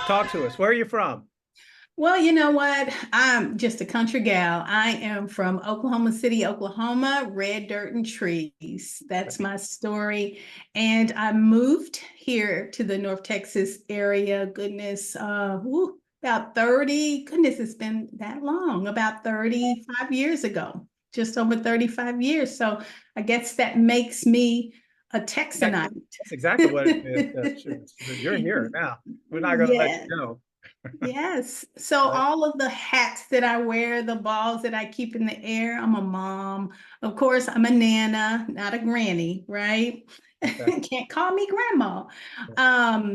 Talk to us. Where are you from? Well, you know what? I'm just a country gal. I am from Oklahoma City, Oklahoma, red dirt and trees. That's my story. And I moved here to the North Texas area. Goodness, about 30, goodness, it's been that long, about 35 years ago, just over 35 years. So I guess that makes me a Texanite. That's exactly what it is. Shoot, you're here now. We're not going to let Yeah. you go. Yes. So Right? all of the hats that I wear, the balls that I keep in the air, I'm a mom. Of course, I'm a nana, not a granny, right? Okay. Can't call me grandma. Yeah.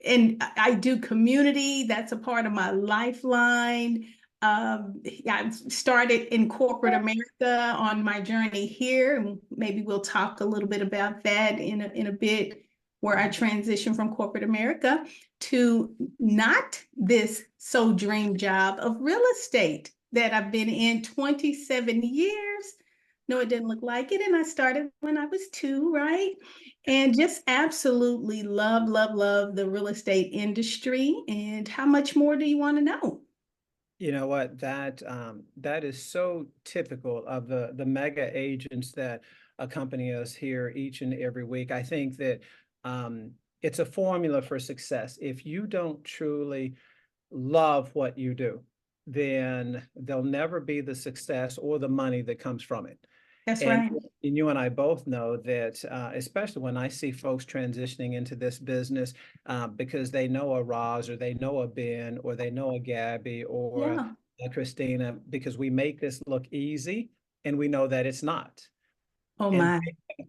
And I do community. That's a part of my lifeline. I started in corporate America on my journey here, and maybe we'll talk a little bit about that in a bit, where I transitioned from corporate America to not this so dream job of real estate that I've been in 27 years. No, it didn't look like it. And I started when I was two, right? And just absolutely love, love, love the real estate industry. And how much more do you want to know? You know what? That is so typical of the mega agents that accompany us here each and every week. I think that it's a formula for success. If you don't truly love what you do, then there'll never be the success or the money that comes from it. That's And, right. and you and I both know that, especially when I see folks transitioning into this business, because they know a Roz or they know a Ben or they know a Gabby or Yeah. a Christina, because we make this look easy and we know that it's not. Oh And my.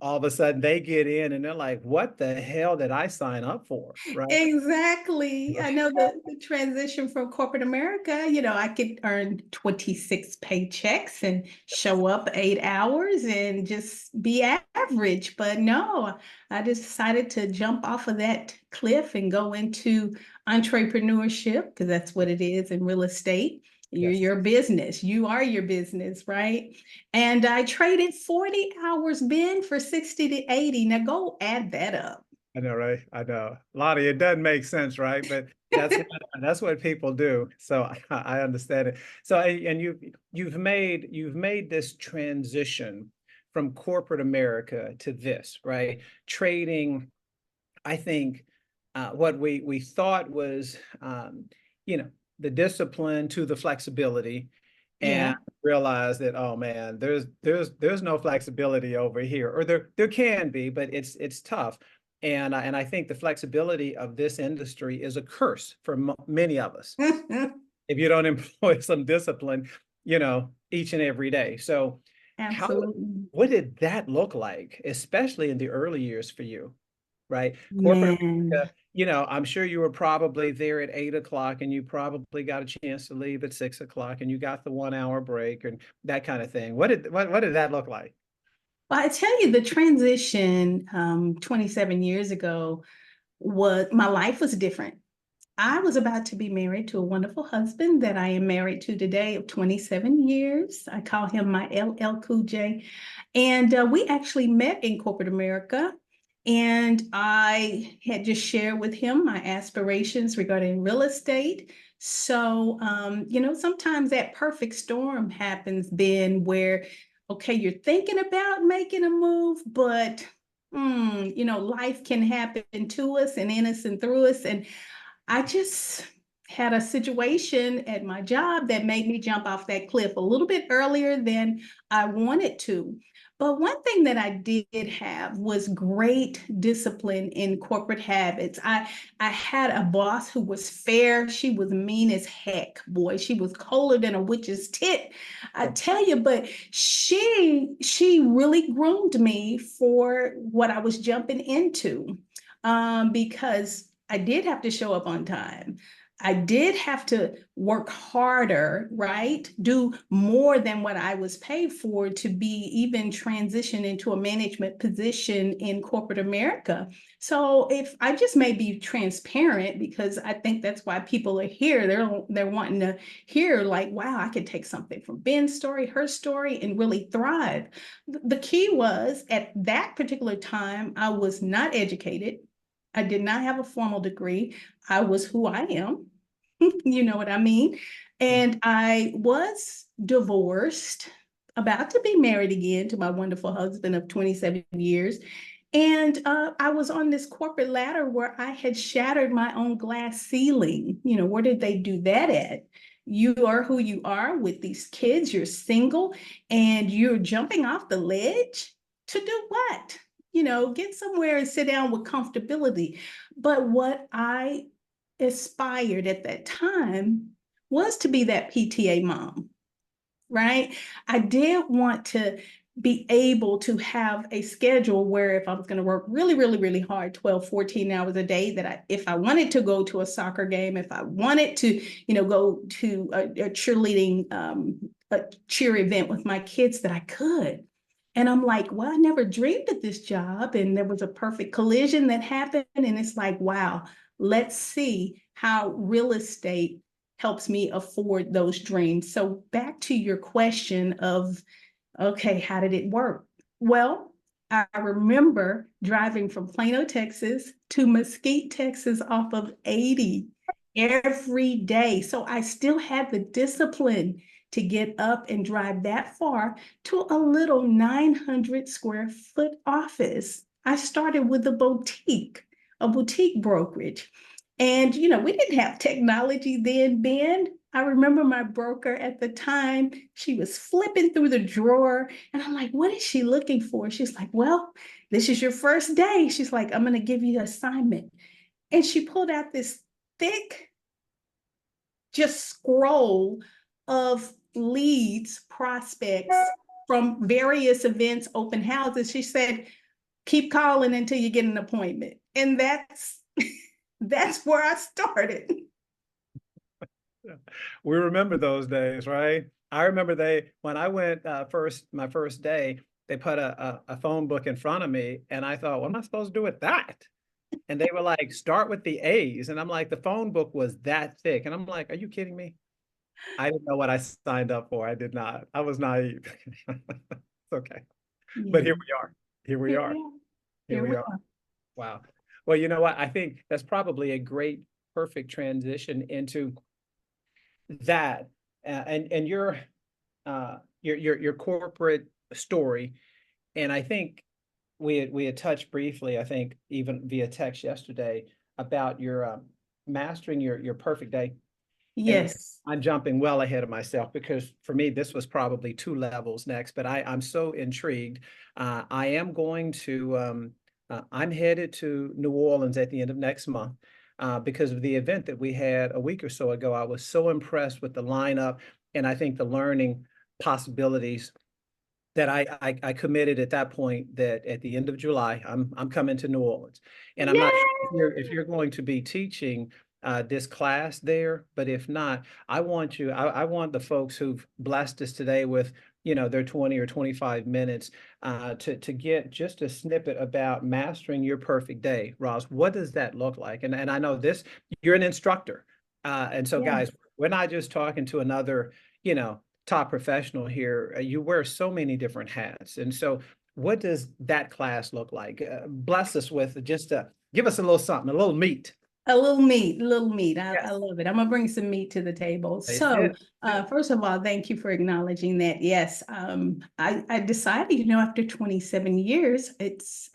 all of a sudden they get in and they're like, what the hell did I sign up for? Right. Exactly. I know the transition from corporate America, I could earn 26 paychecks and show up 8 hours and just be average. But no, I just decided to jump off of that cliff and go into entrepreneurship because that's what it is in real estate. You're Yes. your business. You are your business, right? And I traded 40 hours, Ben, for 60 to 80. Now go add that up. I know, right? I know. Lottie, it doesn't make sense, right? But that's what people do. So I understand it. So and you've made this transition from corporate America to this, right? Trading, I think, what we thought was, you know, the discipline to the flexibility, and Yeah. realize that, oh man, there's no flexibility over here, or there can be, but it's tough. And I think the flexibility of this industry is a curse for many of us if you don't employ some discipline, each and every day. So how Absolutely. what did that look like, especially in the early years for you? Right? Corporate Man. America, I'm sure you were probably there at 8 o'clock and you probably got a chance to leave at 6 o'clock and you got the 1 hour break and that kind of thing. What did that look like? Well, I tell you, the transition 27 years ago was my life was different. I was about to be married to a wonderful husband that I am married to today of 27 years. I call him my LL Cool J. And we actually met in corporate America. And I had just shared with him my aspirations regarding real estate. So, sometimes that perfect storm happens then where, okay, you're thinking about making a move, but, life can happen to us and in us and through us. And I just had a situation at my job that made me jump off that cliff a little bit earlier than I wanted to. But one thing that I did have was great discipline in corporate habits. I had a boss who was fair. She was mean as heck, boy. She was colder than a witch's tit. I tell you, but she really groomed me for what I was jumping into. Because I did have to show up on time. I did have to work harder, right? Do more than what I was paid for to be even transition into a management position in corporate America. So if I just may be transparent because I think that's why people are here. They're wanting to hear like, wow, I could take something from Ben's story, her story, and really thrive. The key was at that particular time, I was not educated. I did not have a formal degree. I was who I am. You know what I mean? And I was divorced, about to be married again to my wonderful husband of 27 years. And I was on this corporate ladder where I had shattered my own glass ceiling. You know, where did they do that at? You are who you are with these kids, you're single, and you're jumping off the ledge to do what? You know, get somewhere and sit down with comfortability. But what I aspired at that time was to be that PTA mom, right? I did want to be able to have a schedule where if I was going to work really, really, really hard, 12, 14 hours a day, that if I wanted to go to a soccer game, if I wanted to, you know, go to a cheerleading, a cheer event with my kids, that I could. And I'm like, well, I never dreamed of this job. And there was a perfect collision that happened. And it's like, wow, let's see how real estate helps me afford those dreams. So back to your question of, okay, how did it work? Well, I remember driving from Plano, Texas to Mesquite, Texas off of 80 every day. So I still had the discipline to get up and drive that far to a little 900 square foot office. I started with a boutique brokerage. And, you know, we didn't have technology then, Ben. I remember my broker at the time, she was flipping through the drawer. And I'm like, what is she looking for? She's like, well, this is your first day. She's like, I'm going to give you an assignment. And she pulled out this thick, just scroll of leads, prospects from various events, open houses. She said, keep calling until you get an appointment. And that's where I started. We remember those days, right? I remember when I went my first day, they put a phone book in front of me, and I thought, what am I supposed to do with that? And they were like, start with the A's. And I'm like, the phone book was that thick. And I'm like, are you kidding me? I didn't know what I signed up for. I did not. I was naive. It's okay. But Yeah. here we are. Here we Here are. we are. Here Here we we are. are. Wow. Well, you know what? I think that's probably a great, perfect transition into that and your corporate story. And I think we had touched briefly, I think even via text yesterday, about your mastering your perfect day. And Yes. I'm jumping well ahead of myself because for me, this was probably 2 levels next, but I'm so intrigued. I am going to, I'm headed to New Orleans at the end of next month because of the event that we had a week or so ago. I was so impressed with the lineup and I think the learning possibilities that I committed at that point that at the end of July, I'm coming to New Orleans. And I'm not sure if you're going to be teaching this class there, but if not, I want the folks who've blessed us today with, you know, their 20 or 25 minutes to get just a snippet about mastering your perfect day. Roz, what does that look like? And I know this, you're an instructor. And so Yeah. guys, we're not just talking to another, you know, top professional here. You wear so many different hats. And so what does that class look like? Bless us with just give us a little something, a little meat. A little meat, a little meat. I Yes. love it. I'm gonna bring some meat to the table. Please do. So, first of all, thank you for acknowledging that. Yes, I decided, you know, after 27 years, it's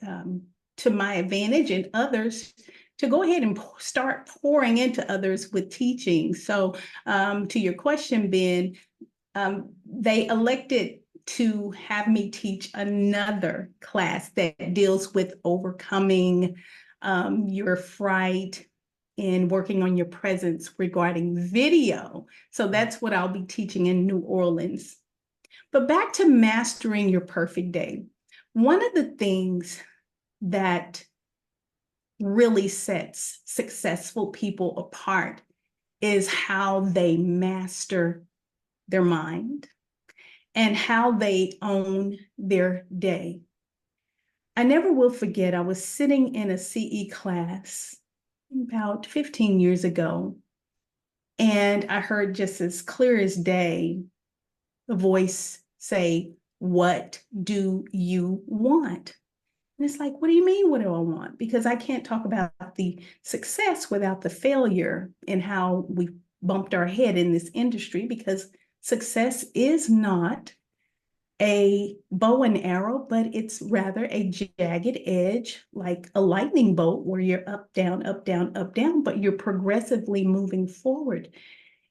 to my advantage and others to go ahead and start pouring into others with teaching. So, to your question, Ben, they elected to have me teach another class that deals with overcoming your fright and working on your presence regarding video. So that's what I'll be teaching in New Orleans. But back to mastering your perfect day. One of the things that really sets successful people apart is how they master their mind and how they own their day. I never will forget, I was sitting in a CE class about 15 years ago, and I heard just as clear as day a voice say, "What do you want?" And it's like, what do you mean, what do I want? Because I can't talk about the success without the failure and how we bumped our head in this industry, because success is not a bow and arrow, but it's rather a jagged edge, like a lightning bolt where you're up, down, up, down, up, down, but you're progressively moving forward.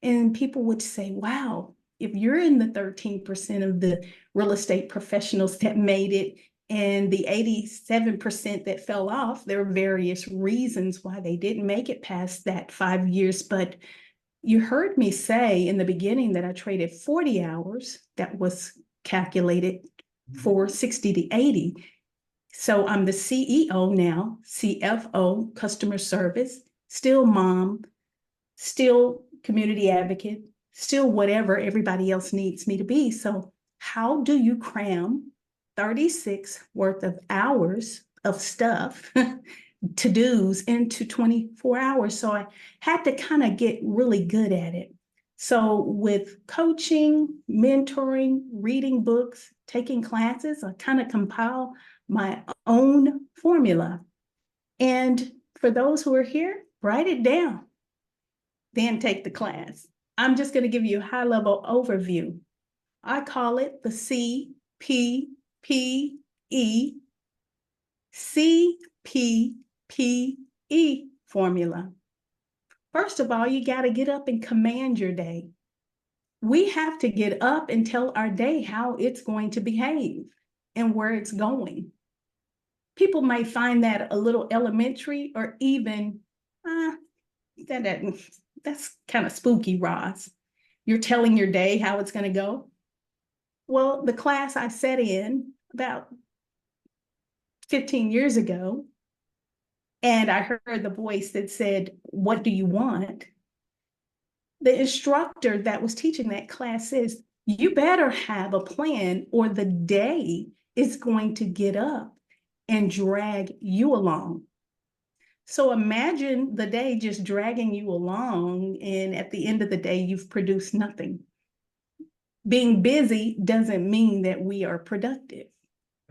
And people would say, wow, if you're in the 13% of the real estate professionals that made it and the 87% that fell off, there are various reasons why they didn't make it past that 5 years. But you heard me say in the beginning that I traded 40 hours. That was calculated for 60 to 80. So I'm the CEO now, CFO, customer service, still mom, still community advocate, still whatever everybody else needs me to be. So how do you cram 36 worth of hours of stuff, to-dos into 24 hours? So I had to kind of get really good at it. So with coaching, mentoring, reading books, taking classes, I kind of compile my own formula. And for those who are here, write it down, then take the class. I'm just going to give you a high-level overview. I call it the CPPE formula. First of all, you got to get up and command your day. We have to get up and tell our day how it's going to behave and where it's going. People may find that a little elementary, or even, that's kind of spooky, Roz. You're telling your day how it's going to go. Well, the class I sat in about 15 years ago, and I heard the voice that said, what do you want? The instructor that was teaching that class says, you better have a plan or the day is going to get up and drag you along. So imagine the day just dragging you along, and at the end of the day, you've produced nothing. Being busy doesn't mean that we are productive.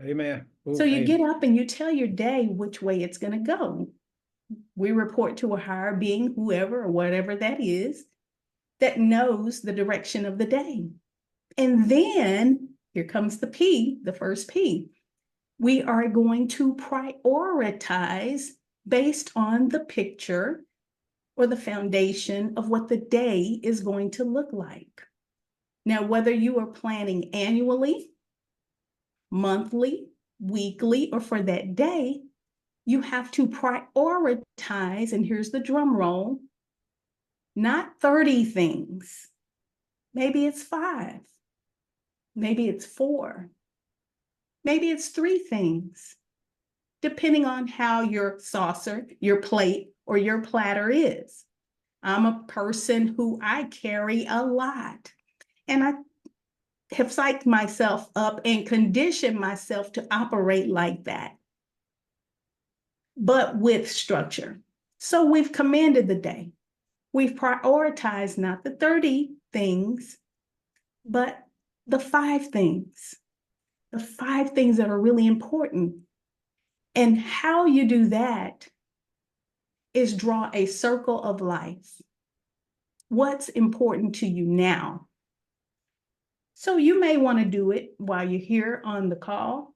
Amen. Ooh, So you amen. get up and you tell your day which way it's going to go. We report to a higher being, whoever or whatever that is, that knows the direction of the day. And then here comes the P, the first P. We are going to prioritize based on the picture or the foundation of what the day is going to look like. Now, whether you are planning annually, monthly, weekly, or for that day, you have to prioritize, and here's the drum roll, not 30 things. Maybe it's 5. Maybe it's 4. Maybe it's 3 things, depending on how your saucer, your plate, or your platter is. I'm a person who I carry a lot, and I have psyched myself up and conditioned myself to operate like that, but with structure. So we've commanded the day. We've prioritized not the 30 things, but the 5 things. The 5 things that are really important. And how you do that is draw a circle of life. What's important to you now? So you may want to do it while you're here on the call,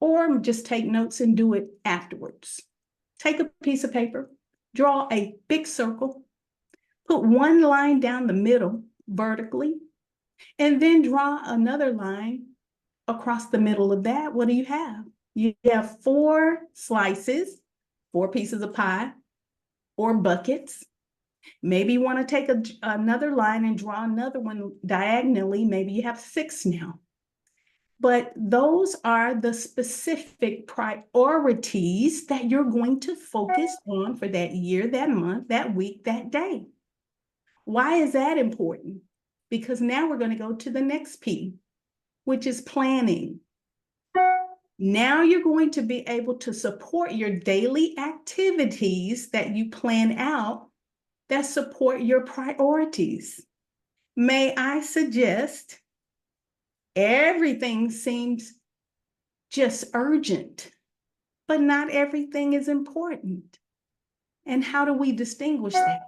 or just take notes and do it afterwards. Take a piece of paper, draw a big circle, put one line down the middle vertically, and then draw another line across the middle of that. What do you have? You have 4 slices, 4 pieces of pie, or buckets. Maybe you want to take another line and draw another one diagonally. Maybe you have 6 now. But those are the specific priorities that you're going to focus on for that year, that month, that week, that day. Why is that important? Because now we're going to go to the next P, which is planning. Now you're going to be able to support your daily activities that you plan out that support your priorities. May I suggest, everything seems just urgent. but not everything is important. And how do we distinguish that?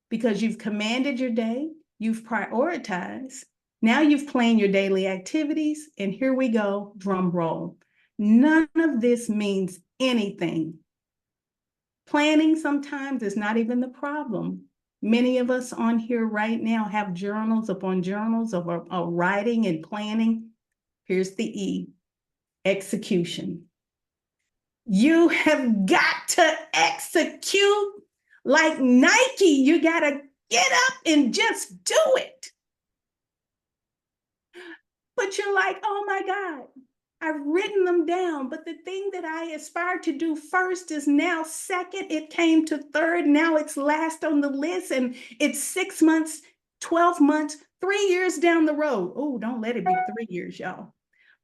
Because you've commanded your day, you've prioritized, now you've planned your daily activities, and here we go, drum roll. None of this means anything. Planning sometimes is not even the problem. Many of us on here right now have journals upon journals of writing and planning. Here's the E, execution. You have got to execute like Nike. You got to get up and just do it. But you're like, oh my God, I've written them down, but the thing that I aspired to do first is now second. It came to third. Now it's last on the list, and it's 6 months, 12 months, 3 years down the road. Oh, don't let it be 3 years, y'all.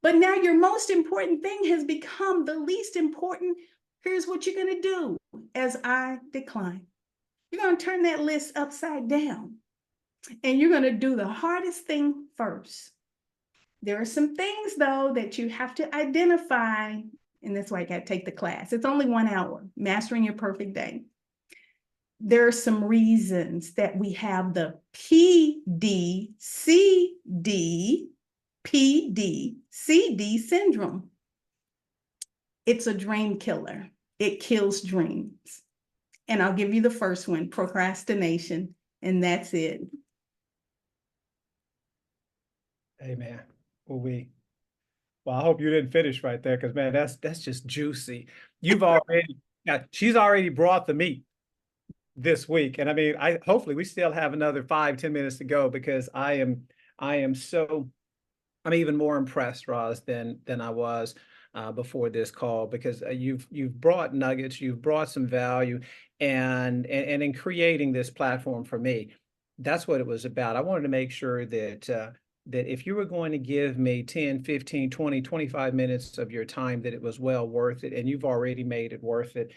But now your most important thing has become the least important. Here's what you're going to do as I decline. You're going to turn that list upside down, and you're going to do the hardest thing first. There are some things, though, that you have to identify, and that's why I got to take the class. It's only 1 hour, Mastering Your Perfect Day. There are some reasons that we have the PDCD syndrome. It's a dream killer. It kills dreams. And I'll give you the first one, procrastination, and that's it. Amen. Well, I hope you didn't finish right there, because man, that's just juicy. She's already brought the meat this week. And I mean, hopefully we still have another 5-10 minutes to go, because I'm even more impressed, Roz, than I was before this call, because you've brought nuggets, you've brought some value, and in creating this platform for me, that's what it was about. I wanted to make sure that that if you were going to give me 10, 15, 20, 25 minutes of your time, that it was well worth it, and you've already made it worth it.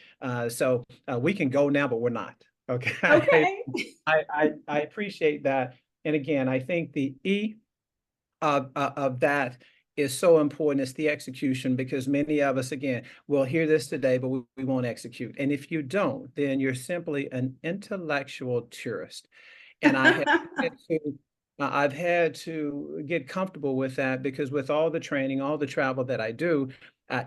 So we can go now, but we're not. Okay. Okay. I appreciate that. And again, I think the E of that is so important. It's the execution, because many of us, again, will hear this today, but we won't execute. And if you don't, then you're simply an intellectual tourist. And I've had to get comfortable with that, because with all the training, all the travel that I do,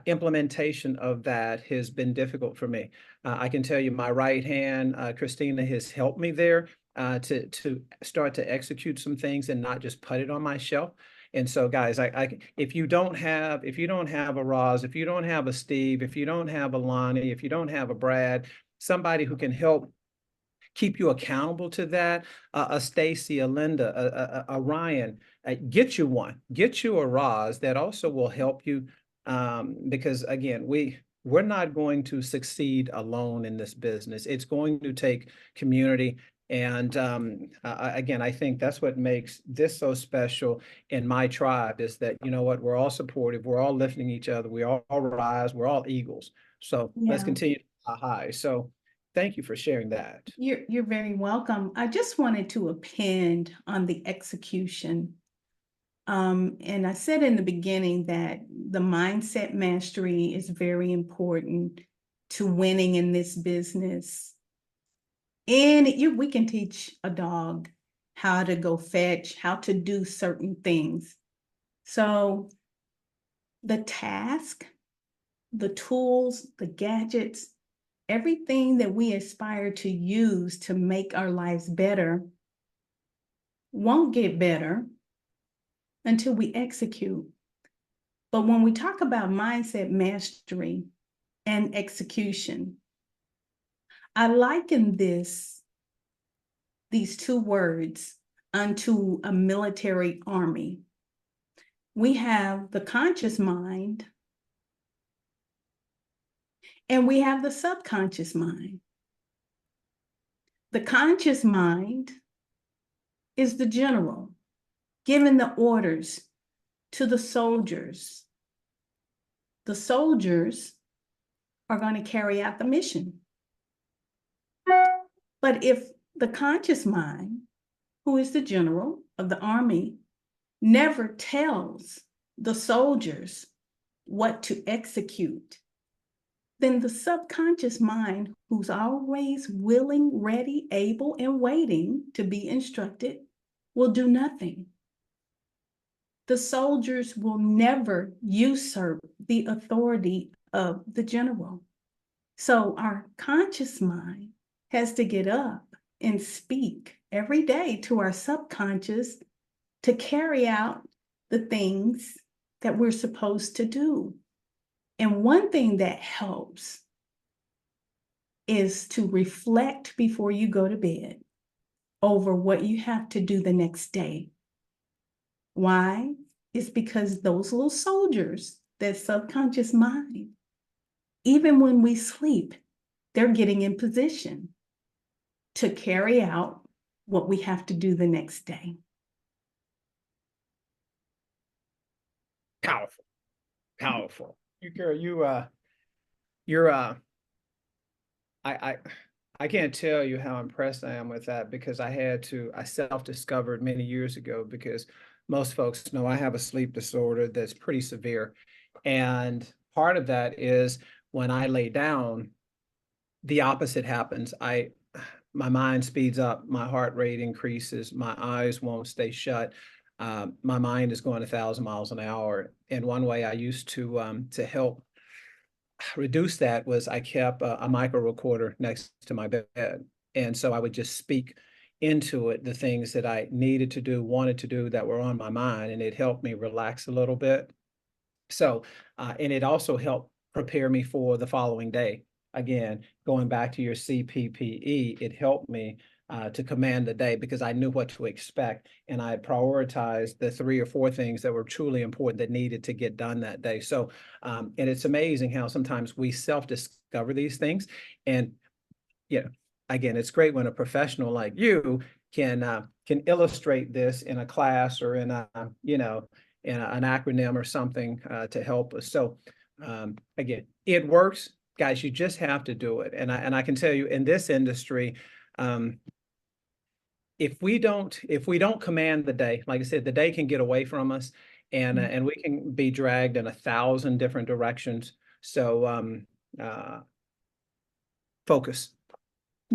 implementation of that has been difficult for me. I can tell you, my right hand, Christina, has helped me there to start to execute some things and not just put it on my shelf. And so, guys, if you don't have a Roz, if you don't have a Steve, if you don't have a Lonnie, if you don't have a Brad, somebody who can help keep you accountable to that, a Stacy, a Linda, a Ryan, get you a Roz that also will help you, because again, we're not going to succeed alone in this business. It's going to take community. And again, I think that's what makes this so special in my tribe, is that, you know what, we're all supportive, we're all lifting each other, we all rise, we're all eagles. So let's continue high. So thank you for sharing that. You're very welcome. I just wanted to append on the execution. And I said in the beginning that the mindset mastery is very important to winning in this business. And we can teach a dog how to go fetch, how to do certain things. So the task, the tools, the gadgets, everything that we aspire to use to make our lives better won't get better until we execute. But when we talk about mindset mastery and execution, I liken these two words unto a military army. We have the conscious mind and we have the subconscious mind. The conscious mind is the general giving the orders to the soldiers. The soldiers are going to carry out the mission. But if the conscious mind, who is the general of the army, never tells the soldiers what to execute, then the subconscious mind, who's always willing, ready, able, and waiting to be instructed, will do nothing. The soldiers will never usurp the authority of the general. So our conscious mind has to get up and speak every day to our subconscious to carry out the things that we're supposed to do. And one thing that helps is to reflect before you go to bed over what you have to do the next day. Why? It's because those little soldiers, that subconscious mind, even when we sleep, they're getting in position to carry out what we have to do the next day. Powerful, powerful. You girl, you're I can't tell you how impressed I am with that, because I self-discovered many years ago, because most folks know I have a sleep disorder that's pretty severe. And part of that is when I lay down, the opposite happens. My mind speeds up, my heart rate increases, my eyes won't stay shut. My mind is going 1,000 miles an hour. And one way I used to help reduce that was I kept a micro recorder next to my bed. And so I would just speak into it the things that I needed to do, wanted to do, that were on my mind, and it helped me relax a little bit. So, and it also helped prepare me for the following day. Again, going back to your CPPE, it helped me to command the day, because I knew what to expect, and I had prioritized the 3 or 4 things that were truly important that needed to get done that day. So, and it's amazing how sometimes we self-discover these things. And, you know, again, it's great when a professional like you can illustrate this in a class or in a, in an acronym or something to help us. So, again, it works, guys. You just have to do it. And I can tell you, in this industry, if we don't command the day, like I said, the day can get away from us, and we can be dragged in 1,000 different directions. So focus.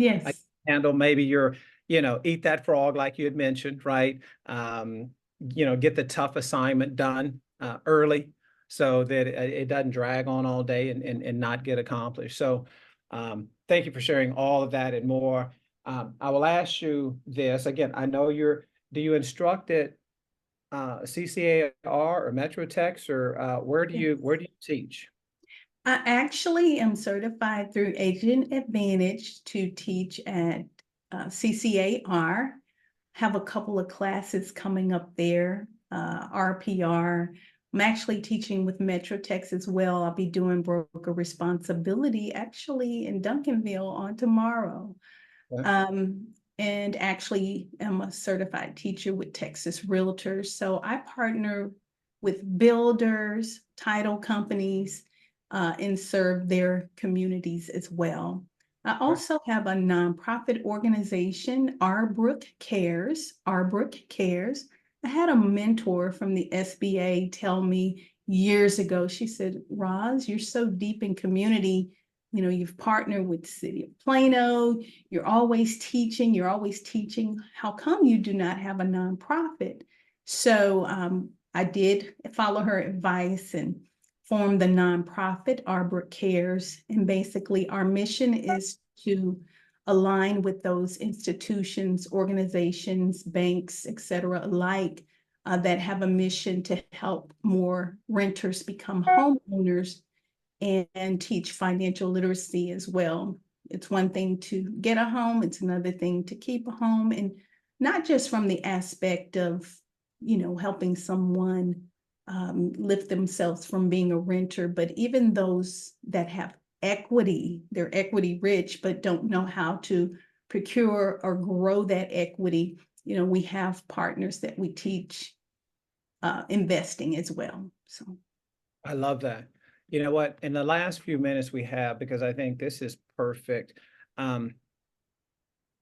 I Yes. handle maybe eat that frog like you had mentioned, right? Get the tough assignment done early, so that it doesn't drag on all day and not get accomplished. So thank you for sharing all of that and more. I will ask you this again. I know do you instruct at CCAR or Metrotex, or where do you teach? I actually am certified through Agent Advantage to teach at CCAR. Have a couple of classes coming up there, RPR. I'm actually teaching with Metrotex as well. I'll be doing broker responsibility actually in Duncanville on tomorrow. And actually am a certified teacher with Texas Realtor. So I partner with builders, title companies, and serve their communities as well. I also have a nonprofit organization, Arbrook Cares. Arbrook Cares. I had a mentor from the SBA tell me years ago, she said, Roz, you're so deep in community. You've partnered with the city of Plano. You're always teaching. How come you do not have a nonprofit? So I did follow her advice and formed the nonprofit Arbrook Cares. And basically our mission is to align with those institutions, organizations, banks, et cetera, alike, that have a mission to help more renters become homeowners, and teach financial literacy as well. It's one thing to get a home, it's another thing to keep a home, and not just from the aspect of, helping someone lift themselves from being a renter, but even those that have equity, they're equity rich, but don't know how to procure or grow that equity. We have partners that we teach investing as well. So I love that. You know what? In the last few minutes we have, because I think this is perfect.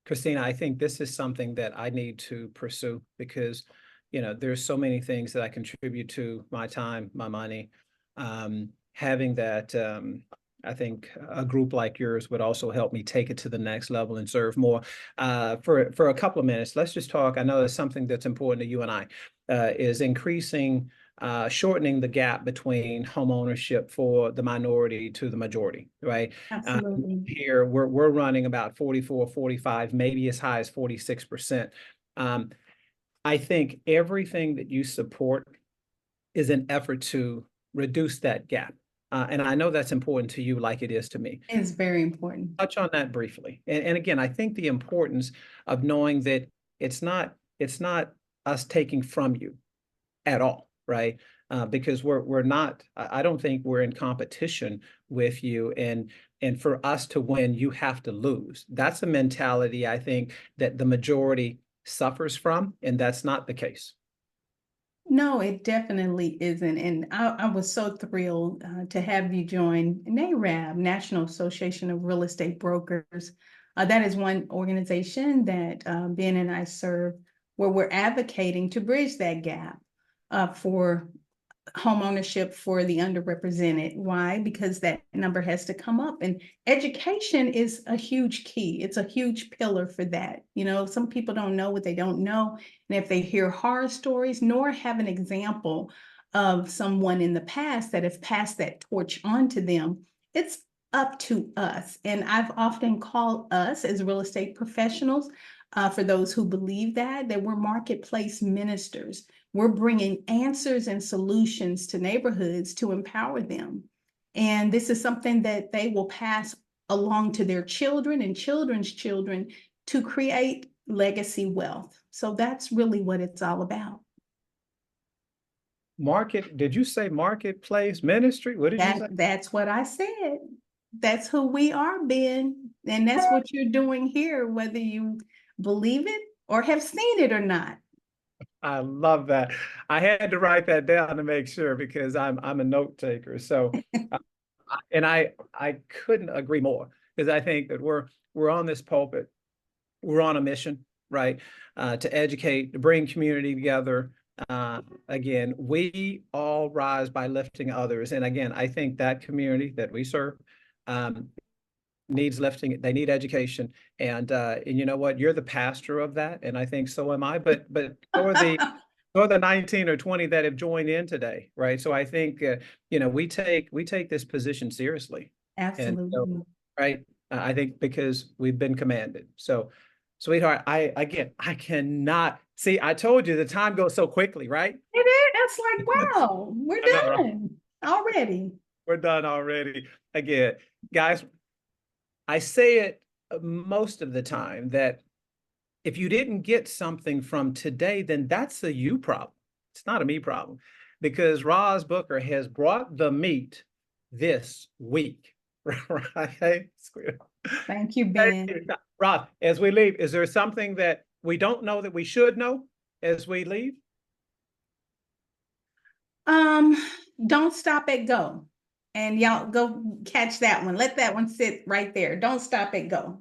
Christina, I think this is something that I need to pursue, because, there's so many things that I contribute to: my time, my money, having that, I think a group like yours would also help me take it to the next level and serve more. For a couple of minutes, let's just talk. I know it's something that's important to you and I, is increasing, shortening the gap between home ownership for the minority to the majority, right? Absolutely. Here, we're running about 44, 45, maybe as high as 46%. I think everything that you support is an effort to reduce that gap. And I know that's important to you like it is to me. It's very important. Touch on that briefly. And again, I think the importance of knowing that it's not us taking from you at all, right? Because we're not, I don't think we're in competition with you. And for us to win, you have to lose. That's a mentality I think that the majority suffers from, and that's not the case. No, it definitely isn't. And I was so thrilled to have you join NARAB, National Association of Real Estate Brokers. That is one organization that Ben and I serve, where we're advocating to bridge that gap for home ownership for the underrepresented. Why? Because that number has to come up, and education is a huge key. It's a huge pillar for that. You know, some people don't know what they don't know. And if they hear horror stories, nor have an example of someone in the past that have passed that torch on to them, it's up to us. And I've often called us as real estate professionals, for those who believe that we're marketplace ministers. We're bringing answers and solutions to neighborhoods to empower them. And this is something that they will pass along to their children and children's children to create legacy wealth. So that's really what it's all about. Did you say marketplace ministry? What did you say? That's what I said. That's who we are, Ben. And that's what you're doing here, whether you believe it or have seen it or not. I love that. I had to write that down to make sure because I'm a note taker. So, and I couldn't agree more because I think that we're on this pulpit, we're on a mission, right? To educate, to bring community together. Again, we all rise by lifting others, and again, I think that community that we serve needs lifting. They need education, and you know what? You're the pastor of that, and I think so am I. But for the 19 or 20 that have joined in today, right? So I think you know, we take this position seriously. And Absolutely. so, right, I think because we've been commanded. So, sweetheart, I cannot see. I told you the time goes so quickly, right? It is. It's like, wow, we're I know, right? done already. We're done already. Again, guys, I say it most of the time that if you didn't get something from today, then that's a you problem. It's not a me problem, because Roz Booker has brought the meat this week, right? Thank you, Thank Ben. you. Roz, as we leave, is there something that we don't know that we should know as we leave? Don't stop at go. And y'all go catch that one. Let that one sit right there. Don't stop at go.